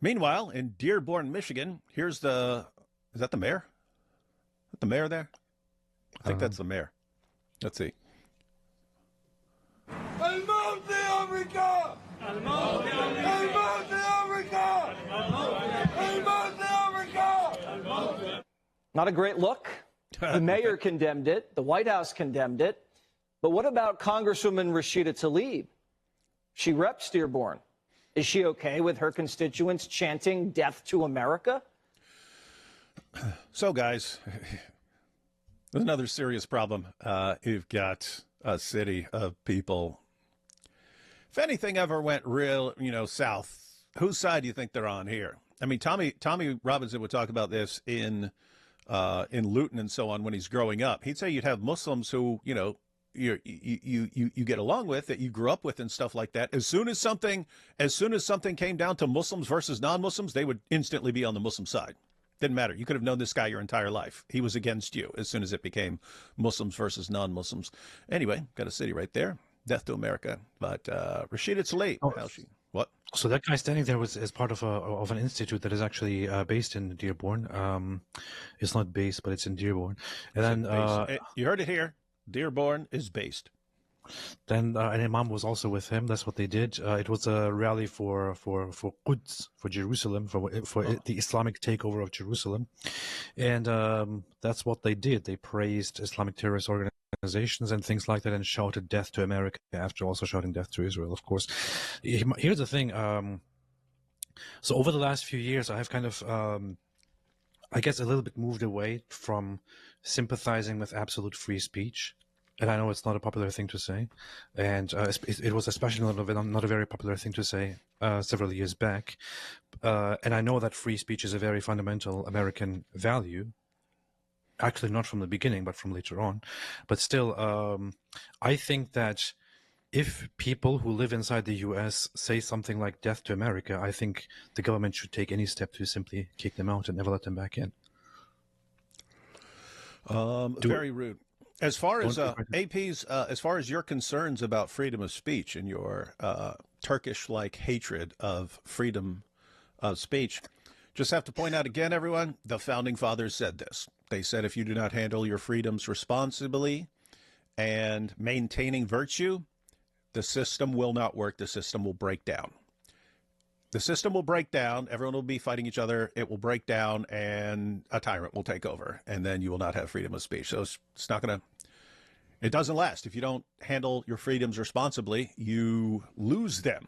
Meanwhile, in Dearborn, Michigan, here's is that the mayor? Is that the mayor there? I think that's the mayor. Let's see. El monte Africa! El monte Africa! El monte Africa! Not a great look. The mayor condemned it. The White House condemned it. But what about Congresswoman Rashida Tlaib? She reps Dearborn. Is she okay with her constituents chanting death to America? So, guys, there's another serious problem. You've got a city of people. If anything ever went real, south, whose side do you think they're on here? I mean, Tommy Robinson would talk about this in Luton and so on when he's growing up. He'd say you'd have Muslims who, you get along with, that you grew up with and stuff like that. As soon as something came down to Muslims versus non-Muslims, they would instantly be on the Muslim side. Didn't matter. You could have known this guy your entire life. He was against you as soon as it became Muslims versus non-Muslims. Anyway, got a city right there. Death to America. But Rashida Tlaib, what? So that guy standing there was as part of an institute that is actually based in Dearborn. It's not based, but it's in Dearborn. And then you heard it here. Dearborn is based. Then an imam was also with him. That's what they did. It was a rally for Quds, for Jerusalem, for the Islamic takeover of Jerusalem, and that's what they did. They praised Islamic terrorist organizations and things like that, and shouted death to America after also shouting death to Israel. Of course, here's the thing. So over the last few years, I have kind of, I guess, a little bit moved away from sympathizing with absolute free speech. And I know it's not a popular thing to say, and it was especially not a very popular thing to say several years back. And I know that free speech is a very fundamental American value, actually not from the beginning, but from later on. But still, I think that if people who live inside the U.S. say something like death to America, I think the government should take any step to simply kick them out and never let them back in. Very rude. As far as AP's, as far as your concerns about freedom of speech and your Turkish-like hatred of freedom of speech, just have to point out again, everyone, the founding fathers said this. They said if you do not handle your freedoms responsibly and maintaining virtue, the system will not work. The system will break down. The system will break down. Everyone will be fighting each other. It will break down, and a tyrant will take over, and then you will not have freedom of speech. So it's not going to. It doesn't last. If you don't handle your freedoms responsibly, you lose them.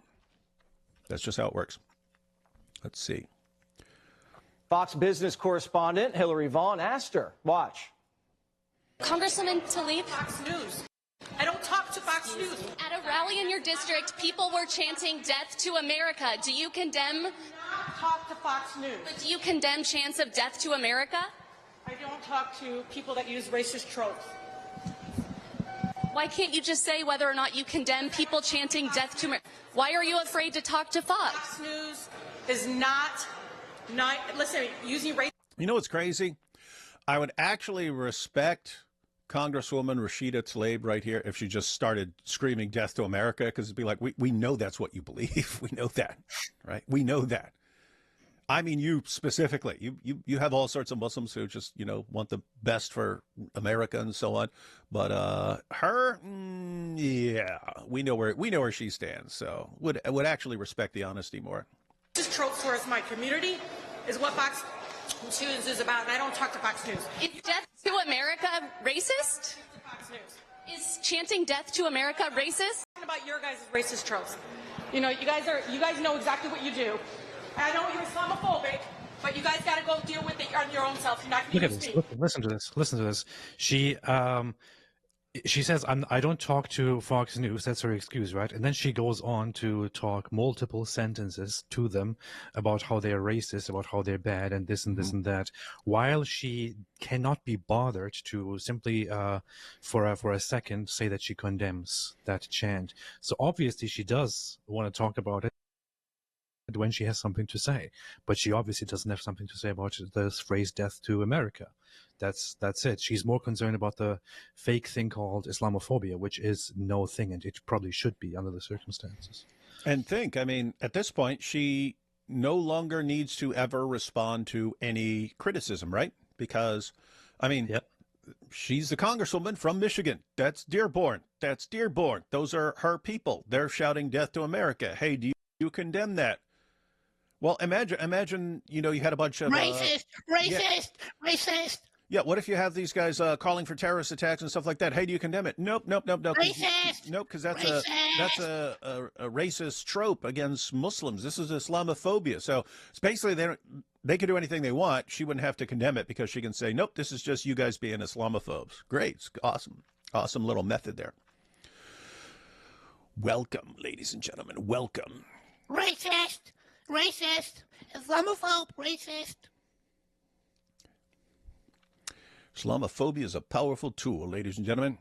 That's just how it works. Let's see. Fox Business correspondent Hillary Vaughn asked her. Watch. Congresswoman Tlaib. Fox News. I don't talk to Fox News. At a rally in your district, people were chanting death to America. Do you condemn? I do not talk to Fox News. But do you condemn chants of death to America? I don't talk to people that use racist tropes. Why can't you just say whether or not you condemn people chanting death to America? Why are you afraid to talk to Fox? Fox News is not listen, using race. You know what's crazy? I would actually respect Congresswoman Rashida Tlaib right here if she just started screaming death to America, because it'd be like, we know that's what you believe. We know that, right? We know that. I mean, you specifically, you have all sorts of Muslims who just, want the best for America and so on. But her, yeah, we know where she stands. So would actually respect the honesty more. Racist tropes towards my community is what Fox News is about, and I don't talk to Fox News. Is death to America racist? Fox News. Is chanting death to America racist? Talking about your guys' racist tropes. You guys know exactly what you do. I know you're Islamophobic, but you guys got to go deal with it on your own self. You're not going to use me. Listen to this. Listen to this. She says, I don't talk to Fox News. That's her excuse, right? And then she goes on to talk multiple sentences to them about how they're racist, about how they're bad, and this and this and that, while she cannot be bothered to simply, for a second, say that she condemns that chant. So obviously she does want to talk about it when she has something to say, but she obviously doesn't have something to say about this phrase "death to America." That's it. She's more concerned about the fake thing called Islamophobia, which is no thing, and it probably should be under the circumstances. And I mean, at this point, she no longer needs to ever respond to any criticism, right? Because, I mean, Yep. she's the congresswoman from Michigan. That's Dearborn. That's Dearborn. Those are her people. They're shouting death to America. Hey, do you condemn that? Well, imagine, you had a bunch of Racist! Racist! Yeah, what if you have these guys calling for terrorist attacks and stuff like that? Hey, do you condemn it? Nope. Racist! Nope, because that's Racist! a racist trope against Muslims. This is Islamophobia. So it's basically they can do anything they want. She wouldn't have to condemn it because she can say, nope, this is just you guys being Islamophobes. Great. It's awesome little method there. Welcome, ladies and gentlemen. Welcome. Racist! Islamophobe! Racist! Islamophobia is a powerful tool, ladies and gentlemen.